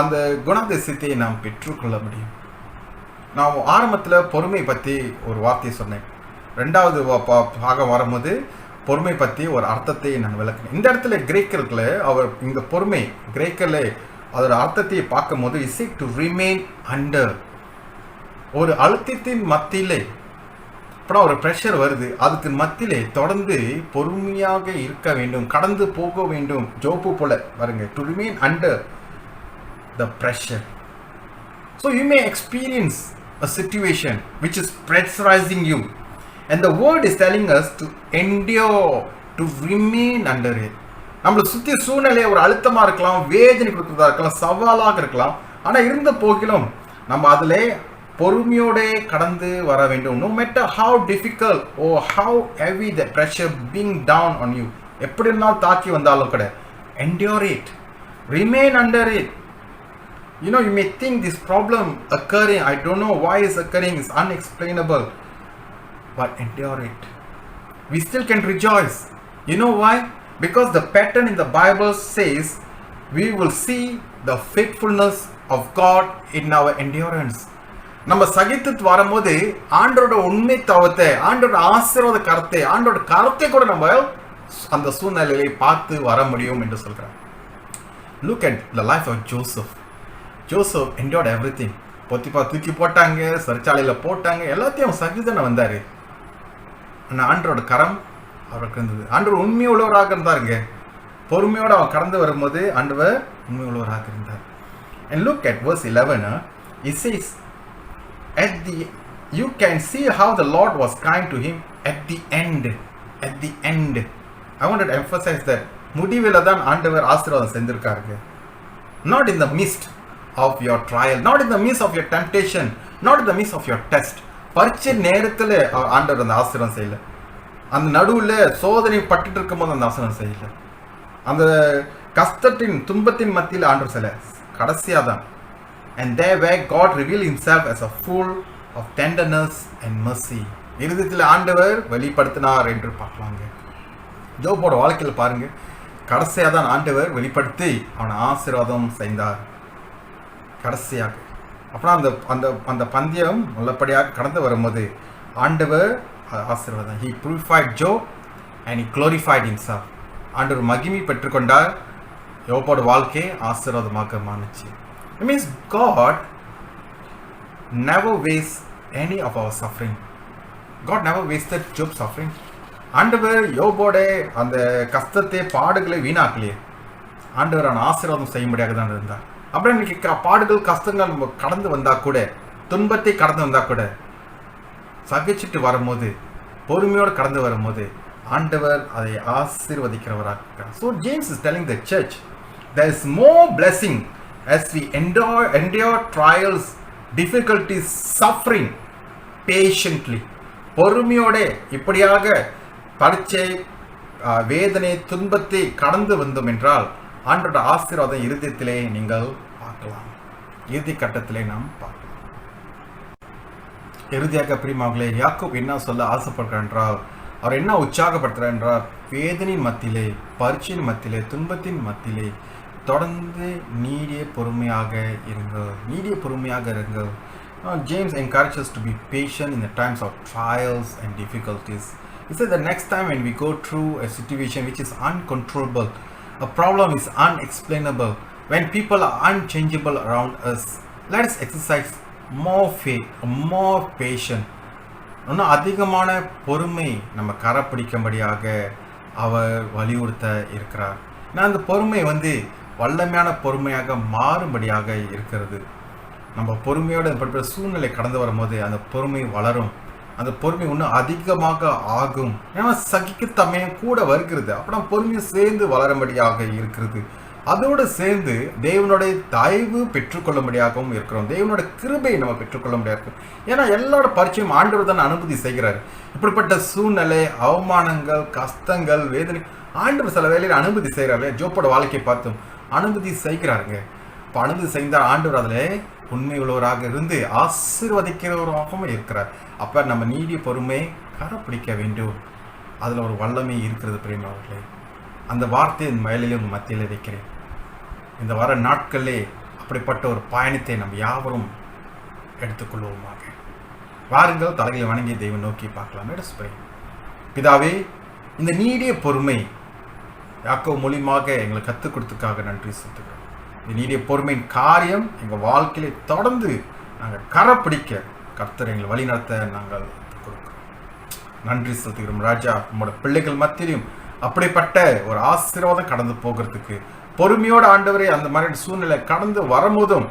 அந்த குணாதிசயத்தை நாம் பெற்றுக்கொள்ள முடியும். நான் ஆரம்பத்தில் பொறுமை பற்றி ஒரு வார்த்தையை சொன்னேன். ரெண்டாவது பாகம் வரும்போது பொறுமை பற்றி ஒரு அர்த்தத்தை நான் விளக்கினேன். இந்த இடத்துல கிரேக்கர்களை அவர் இந்த பொறுமை கிரேக்கர்ல அதோட அர்த்தத்தை பார்க்கும்போது is it to remain under, ஒரு அழுத்தத்தின் மத்தியிலே, அப்புறம் ஒரு ப்ரெஷர் வருது, அதுக்கு மத்தியிலே தொடர்ந்து பொறுமையாக இருக்க வேண்டும், கடந்து போக வேண்டும். ஜோப்பு போல பாருங்க, to remain under the pressure. So you may experience a situation which is pressurizing you, and the word is telling us to endure, to remain under it. நம்மளை சுற்றி சூழ்நிலை ஒரு அழுத்தமாக இருக்கலாம், வேதனை கொடுக்கிறதா இருக்கலாம், சவாலாக இருக்கலாம், ஆனால் இருந்த போக்கிலும் நம்ம அதில் பொறுமையோட கடந்து வர வேண்டும். no matter how difficult or how heavy the pressure being down on you, எப்படி இருந்தாலும் தாக்கி வந்தாலும் கூட endure it, remain under it. You know, you may think this problem occurring, I don't know why it's occurring, it's unexplainable, but endure it. We still can rejoice. You know why? Because the pattern in the Bible says we will see the faithfulness of God in our endurance. நம்ம சகித்து வரும்போது ஆண்டோட உண்மை தவத்தை, ஆண்டோட ஆசீர்வாத கருத்தை, ஆண்டோட கருத்தை கூட நம்ம அந்த சூழ்நிலையை பார்த்து வர முடியும் என்று சொல்கிறார். Look at the life of Joseph. Joseph endured everything. பொத்திப்பா தூக்கி போட்டாங்க, சிறைச்சாலையில் போட்டாங்க, எல்லாத்தையும் சகிதன வந்தார். ஆனால் ஆண்டரோட கரம் அவருக்கு இருந்தது. ஆண்டவர் உண்மை உள்ளவராக இருந்தாருங்க. பொறுமையோடு அவன் கடந்து வரும்போது ஆண்டவர் உண்மை உள்ளவராக இருந்தார். And look at verse 11. It says, you can see how the Lord was kind to him at the end. At the end. I wanted to emphasize that. முடிவில் தான் ஆண்டவர் ஆசீர்வாதம் செஞ்சிருக்காருங்க. Not in the midst of your trial, not in the midst of your temptation, not in the midst of your test. பரீட்சை நேரத்தில் ஆண்டவர் அந்த ஆசீர்வாதம் செய்யல, அந்த நடுவில் சோதனை பட்டுட்டு இருக்கும் போது அந்த ஆசீர்வாதம் செய்யல, அந்த கஷ்டத்தின் துன்பத்தின் மத்தியில் ஆண்டவர் செய்யல, கடைசியாக தான். And there where God revealed himself as a full of tenderness and mercy. இறுதியில் ஆண்டவர் வெளிப்படுத்தினார் என்று பார்க்கலாங்க. ஜோபோட வாழ்க்கையில் பாருங்க, கடைசியாக தான் ஆண்டவர் வெளிப்படுத்தி அவனை ஆசீர்வாதம் செய்தார். கடைசியாக அப்புறம் அந்த அந்த அந்த பந்தயம் நல்லபடியாக கடந்து வரும்போது ஆண்டவர் ஆசீர்வாதம். He purified Job and he glorified himself. ஆண்டவர் மகிமை பெற்றுக்கொண்டார். யோபோட வாழ்க்கை ஆசீர்வாதமாக மாறிச்சு. It means God never wastes any of our suffering. God never wasted Job's suffering. ஆண்டவர் யோபோட அந்த கஷ்டத்தை பாடுகளை வீணாக்கலையே. ஆண்டவர் அவன் ஆசீர்வாதம் செய்யும்படியாக தான் இருந்தார். அப்புறம் இன்னைக்கு பாடுகள் கஷ்டங்கள் நம்ம கடந்து வந்தா கூட, துன்பத்தை கடந்து வந்தா கூட, சகிச்சுட்டு வரும்போது, பொறுமையோடு கடந்து வரும்போது ஆண்டவர் அதை ஆசீர்வதிக்கிறவராக இருக்கிறார். So James is telling the church there is more blessing as we endure trials, difficulties, suffering patiently. பொறுமையோட இப்படியாக பரீட்சை, வேதனை, துன்பத்தை கடந்து வந்தோம் என்றால் ஆண்டோட ஆசீர்வாதம் இறுதியத்திலே நீங்கள் பார்க்கலாம். இறுதி கட்டத்திலே நாம் பார்க்கலாம். இறுதியாக பிரியமானவர்களே, யாக்கோபு என்ன சொல்ல ஆசைப்படுகிறார் என்றால், அவர் என்ன உற்சாகப்படுத்துகிறார் என்றால், வேதனையின் மத்தியிலே, பரீட்சையின் மத்தியிலே, துன்பத்தின் மத்தியிலே தொடர்ந்து நீடிய பொறுமையாக இருங்கள். James encourages us to be patient in the times of trials and difficulties. He said the next time when we go through a situation which is uncontrollable, a problem is unexplainable, when people are unchangeable around us, let us exercise more faith, more patience. இன்னும் அதிகமான பொறுமை நம்ம கரப்பிடிக்கும்படியாக அவர் வலியுறுத்த இருக்கிறார். ஏன்னா அந்த பொறுமை வல்லமையான பொறுமையாக மாறும்படியாக இருக்கிறது. நம்ம பொறுமையோட இப்படிப்பட்ட சூழ்நிலை கடந்து வரும்போது அந்த பொறுமை வளரும், அந்த பொறுமை இன்னும் அதிகமாக ஆகும். ஏன்னா சகிக்கத்தன்மையும் கூட வருகிறது. அப்புறம் பொறுமையை சேர்ந்து வளரும்படியாக இருக்கிறது. அதோடு சேர்ந்து தேவனுடைய தயவு பெற்றுக்கொள்ளும்படியாகவும் இருக்கிறோம். தேவனுடைய கிருபையை நம்ம பெற்றுக்கொள்ள முடியாது. ஏன்னா எல்லாரோட பரிச்சயம் ஆண்டவர் தான் அனுமதி செய்கிறார். இப்படிப்பட்ட சூழ்நிலை, அவமானங்கள், கஷ்டங்கள், வேதனை ஆண்டவர் சில வேலையில் அனுமதி செய்கிறாரு. ஜோப்போட வாழ்க்கையை பார்த்தோம், அனுமதி செய்கிறாருங்க. இப்போ அனுமதி செய்தால் ஆண்டவர் அதில் உண்மை உள்ளவராக இருந்து ஆசீர்வதிக்கிறவராகவும் இருக்கிறார். அப்போ நம்ம நீடிய பொறுமை கடைப்பிடிக்க வேண்டும். அதில் ஒரு வல்லமை இருக்கிறது பிரியமானவர்களே. அந்த வார்த்தையை மேலே உங்கள் மத்தியில் வைக்கிறேன். இந்த வர நாட்களிலே அப்படிப்பட்ட ஒரு பயணத்தை நம்ம யாவரும் எடுத்துக்கொள்வோமாக. வாருங்கள், தலைகளை வணங்கி தெய்வம் நோக்கி பார்க்கலாம். பிதாவே, இந்த நீடிய பொறுமை யாக்கோபு மூலியமாக எங்களுக்கு கற்றுக் கொடுத்ததுக்காக நன்றி செலுத்துகிறோம். இந்த நீடிய பொறுமையின் காரியம் எங்கள் வாழ்க்கையில தொடர்ந்து நாங்கள் கரப்பிடிக்க கர்த்தர் எங்களை வழிநடத்த நாங்கள் கொடுக்கிறோம். நன்றி செலுத்துகிறோம் ராஜா. உங்களோட பிள்ளைகள் மத்தியிலும் அப்படிப்பட்ட ஒரு ஆசீர்வாதம் கடந்து போகிறதுக்கு பொறுமையோட ஆண்டவரே அந்த மாதிரி சூழ்நிலை கடந்து வரும்போதும்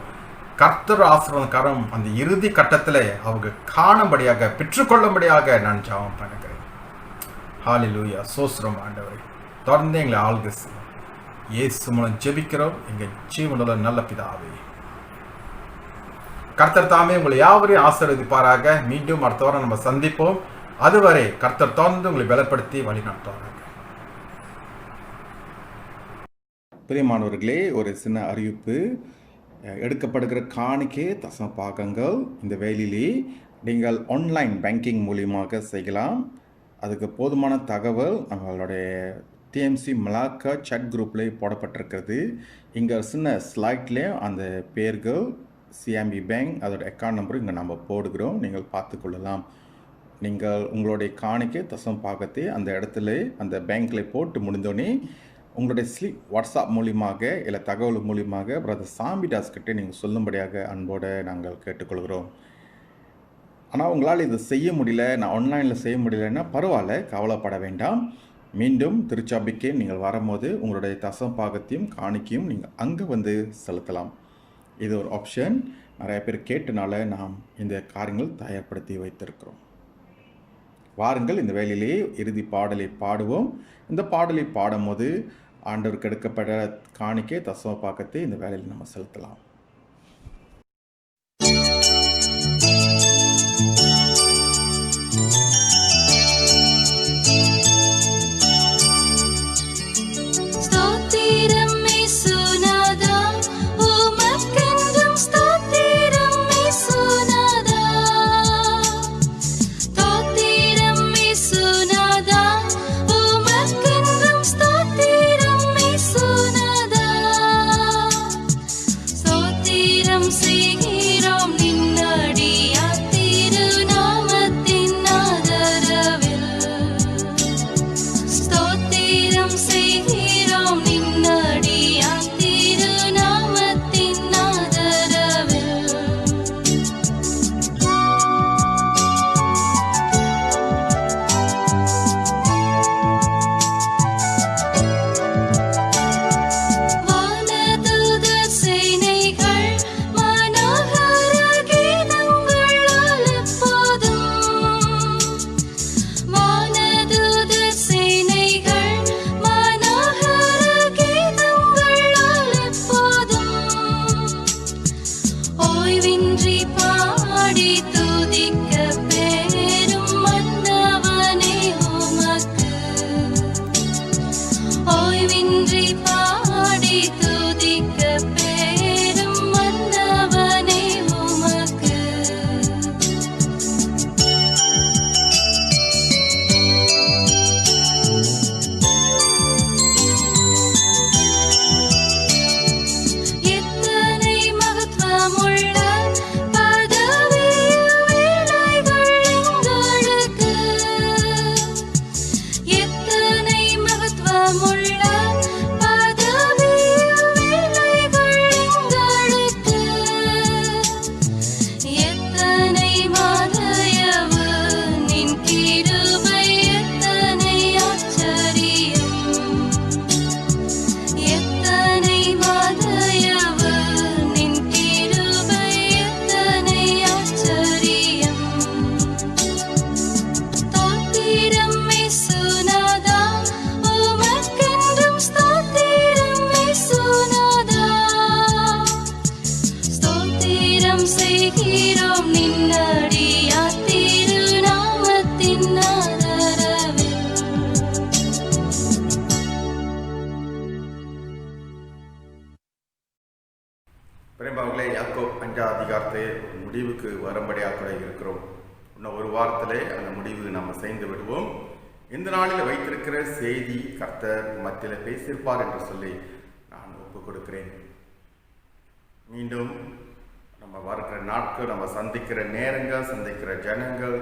கர்த்தர் ஆசீர்வாதம் கரம் அந்த இறுதி கட்டத்தில் அவங்க காணும்படியாக பெற்றுக்கொள்ளும்படியாக நான் ஜெபம் பண்ணுகிறேன். ஹல்லேலூயா. சோஸ்ரம் ஆண்டவரே, தொடர்ந்து எங்களை ஆளுகை செய்யும். இயேசு மூலம் ஜெபிக்கிறோம் எங்கள் ஜீவனுள்ள நல்ல பிதாவே. கர்த்தர் தாமே உங்களை யாவரையும் ஆசீர்வதிப்பாராக. மீண்டும் அடுத்த வாரம் நம்ம சந்திப்போம். அதுவரை கர்த்தர் தொடர்ந்து உங்களை பலப்படுத்தி வழி நடத்துவாராக. பிரியமானவர்களே, ஒரு சின்ன அறிவிப்பு. எடுக்கப்படுகிற காணிக்கை தசம பாகங்கள் இந்த வேலையிலே நீங்கள் ஆன்லைன் பேங்கிங் மூலியமாக செய்யலாம். அதுக்கு போதுமான தகவல் நம்மளுடைய டிஎம்சி மலாக்கா சட் குரூப்பில் போடப்பட்டிருக்கிறது. இங்கே சின்ன ஸ்லைட்லேயும் அந்த பேர்கள், சிஎம்பி பேங்க், அதோட அக்கௌண்ட் நம்பரும் இங்கே நம்ம போடுகிறோம். நீங்கள் பார்த்துக்கொள்ளலாம். நீங்கள் உங்களுடைய காணிக்கை தசம பாகத்தை அந்த இடத்துல அந்த பேங்க்கில் போட்டு முடிந்தோடனே உங்களுடைய ஸ்லிப் வாட்ஸ்அப் மூலியமாக இல்லை தகவல் மூலியமாக பிரதர் சாம்பிதாஸ் கிட்டே நீங்கள் சொல்லும்படியாக அன்போடு நாங்கள் கேட்டுக்கொள்கிறோம். ஆனால் உங்களால் இது செய்ய முடியல, நான் ஆன்லைனில் செய்ய முடியலன்னா பரவாயில்ல, கவலைப்பட வேண்டாம். மீண்டும் திருச்சாபிக்கு நீங்கள் வரும்போது உங்களுடைய தசம பாகத்தையும் காணிக்கையும் நீங்கள் அங்கே செலுத்தலாம். இது ஒரு ஆப்ஷன். நிறைய பேர் கேட்டனால நாம் இந்த காரியங்கள் தயார்படுத்தி வைத்திருக்கிறோம். வாருங்கள், இந்த வேலையிலே இறுதி பாடலை பாடுவோம். இந்த பாடலை பாடும்போது ஆண்டவருக்கு எடுக்கப்பட்ட காணிக்கை தசம பாகத்தை இந்த வேலையில் நம்ம செலுத்தலாம். So நின்னடியா திருநாமத்தின் ஆதரவில். பிரேமாவர்களே, யாக்கோப் 5 அதிகாரத்தை முடிவுக்கு வரும்படியாக கூட இருக்கிறோம். இன்னும் ஒரு வாரத்திலே அந்த முடிவு நம்ம செய்து விடுவோம். இந்த நாளில் வைத்திருக்கிற செய்தி கர்த்தர் மத்தியில் பேசியிருப்பார் என்று சொல்லி நான் ஒப்புக் கொடுக்கிறேன். மீண்டும் நம்ம வருகிற நாட்கள், நம்ம சந்திக்கிற நேரங்கள், சந்திக்கிற ஜனங்கள்,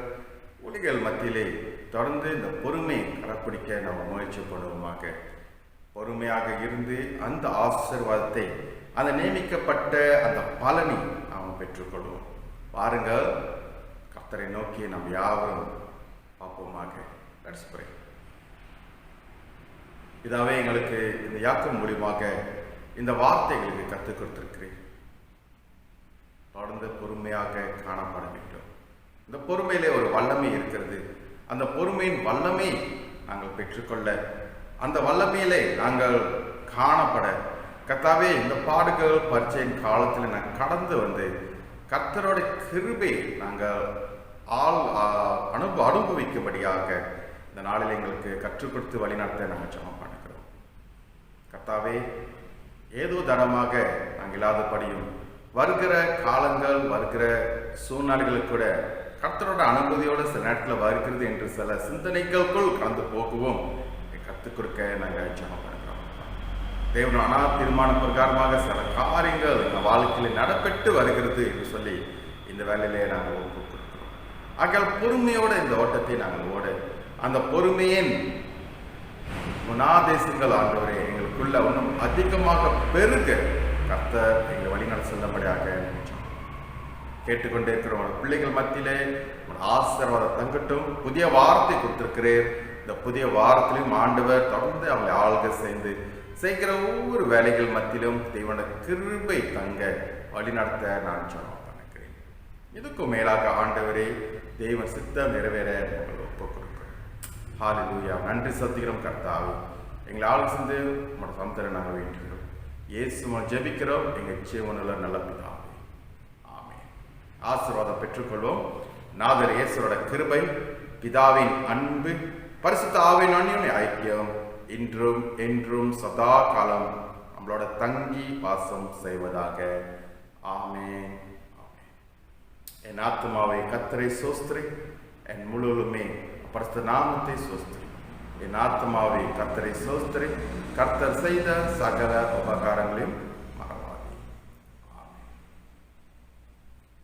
ஒளிகள் மத்தியிலே தொடர்ந்து இந்த பொறுமையை கடைப்பிடிக்க நம்ம முயற்சி பண்ணுவோமாக. பொறுமையாக இருந்து அந்த ஆசீர்வாதத்தை, அந்த நியமிக்கப்பட்ட அந்த பலனை நாம் பெற்றுக்கொள்வோம். பாருங்கள், கர்த்தரை நோக்கி நாம் யாவரும் பார்ப்போமாக. Let's pray. இதாவே எங்களுக்கு இந்த யாக்கோபு மூலியமாக இந்த வார்த்தைகளுக்கு கற்றுக் கொடுத்திருக்கிறேன். தொடர்ந்து பொறுமையாக காணப்பட வேண்டும். இந்த பொறுமையிலே ஒரு வல்லமை இருக்கிறது. அந்த பொறுமையின் வல்லமை நாங்கள் பெற்றுக்கொள்ள, அந்த வல்லமையிலே நாங்கள் காணப்பட, கர்த்தாவே இந்த பாடுகள் பரீட்சையின் காலத்தில் நாங்கள் கடந்து வந்து கர்த்தரோட கிருபை நாங்கள் அனுபவிக்கும்படியாக இந்த நாளில் எங்களுக்கு கற்றுக் கொடுத்து வழிநடத்த நாங்கள் ஜெபம் பண்ணுகிறோம். கர்த்தாவே, ஏதோ தரமாக நாங்கள் இல்லாதபடியும் வருகிற காலங்கள், வருகிற சூழ்நிலைகளுக்கு கூட கர்த்தரோட அனுமதியோடு சில நேரத்தில் வருகிறது என்று சில சிந்தனைகளுக்குள் கடந்து போகவும் கற்றுக் கொடுக்க நாங்கள் ஜெபம் பண்ணுகிறோம். தேவனான தீர்மான பிரகாரமாக சில காரியங்கள் எங்கள் வாழ்க்கையில் நடைபெற்று வருகிறது என்று சொல்லி இந்த வேலையிலே நாங்கள் ஒப்புக் கொடுக்கிறோம். ஆகையால் பொறுமையோட இந்த ஓட்டத்தை நாங்கள் ஓட, அந்த பொறுமையின் குணாதேசங்கள் ஆண்டவரே எங்களுக்குள்ள இன்னும் அதிகமாக பெருக கர்த்தர் எங்களை வழிநடத்த செல்லும்படியாக கேட்டுக்கொண்டே இருக்கிற பிள்ளைகள் மத்தியிலே ஆசீர்வாதம் தங்கட்டும். புதிய வார்த்தை கொடுத்திருக்கிறேன். இந்த புதிய வாரத்திலும் ஆண்டவர் தொடர்ந்து அவங்களை ஆள்க செய்து செய்கிற ஒவ்வொரு வேலைகள் மத்தியிலும் தேவனோட கிருபை தங்க வழிநடத்த நான் ஜெபம் பண்ணுகிறேன். இதுக்கும் மேலாக ஆண்டவரே, தேவன் சித்தம் நிறைவேற நாங்கள் ஒப்புக் கொடுக்கிறோம். ஹல்லேலூயா. நன்றி செலுத்துகிறோம் கர்த்தாவே. எங்களை ஆள் செஞ்சு உங்களோட சந்தரை நாங்கள் வேண்டுகிறோம். இயேசு ஜெபிக்கிறோம் எங்கள் ஜீவனுள்ள நல்ல பிதாவே. ஆமென். ஆசீர்வாதம் பெற்றுக்கொள்வோம். நாதர் இயேசுவோட கிருபை, பிதாவின் அன்பு, பரிசுத்த ஆவியின் அன்யோன்ய ஐக்கியம் இன்றும் என்றும் சதா காலம் நம்மளோட தங்கி வாசம் செய்வதாக. ஆமென். என் ஆத்மாவை கர்த்தரை சோஸ்திரி, என் முழுவதுமே பரிசுத்த நாமத்தை சோஸ்திரி. என் ஆத்மாவை கர்த்தரை சோஸ்திரி, கர்த்தர் செய்த சகல உபகாரங்களையும் மறவாதே.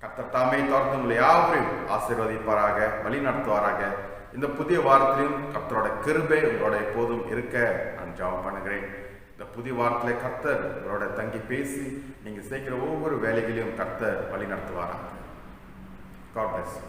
கர்த்தர் தாமே தொடர்ந்து உங்களை யாவரையும் ஆசீர்வதிப்பாராக, வழி நடத்துவாராக. இந்த புதிய வாரத்திலும் கர்த்தரோட கிருபை உங்களோட எப்போதும் இருக்க நான் ஜெபம் பண்ணுகிறேன். இந்த புதிய வாரத்திலே கர்த்தர் உங்களோட தங்கி பேசி நீங்கள் செய்கிற ஒவ்வொரு வேலைகளையும் கர்த்தர் வழி நடத்துவாராக. God bless you.